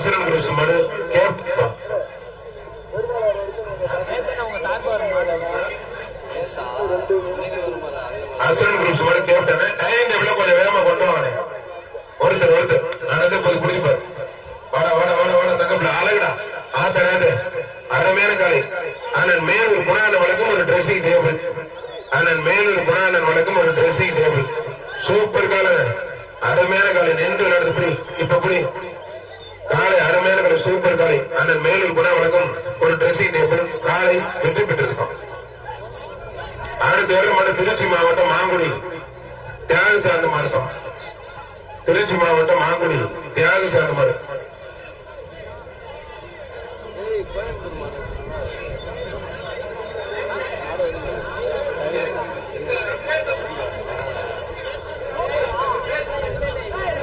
அசுரன் குருசு மாடு கேப்டன் அசுரன் குரூப்ஸ் மாதிரி captain time டேபிள கொஞ்சம் வேகமா கொண்டு வாங்க. ஒருத்தர் நடந்து போய் பிடிப்பார். வாட தங்கப்பிள்ள அழகுடா ஆச்சராது அருமையான காலை. அண்ணன் மேலூர் குணானன் வழக்கம் ஒரு ட்ரெஸ்ஸிங் டேபிள். அண்ணன் மேலூர் குணானன் வழக்கம் ஒரு ட்ரெஸ்ஸிங் டேபிள். சூப்பர் காலை, அருமையான காலை. நின்று நடந்து இப்ப புடி காலை, அருமையான காலை, சூப்பர் காலை. அண்ணன் மேலூர் குணா வழக்கம் ஒரு ட்ரெஸ்ஸிங் டேபிள். காலை வெற்றி பெற்றிருக்கோம். அடுத்த வரை திருச்சி மாவட்டம் மாங்குடி தியாக சார்ந்த மாவட்டம். திருச்சி மாவட்டம் மாங்குடி தியாக சார்ந்த மாவட்டம்.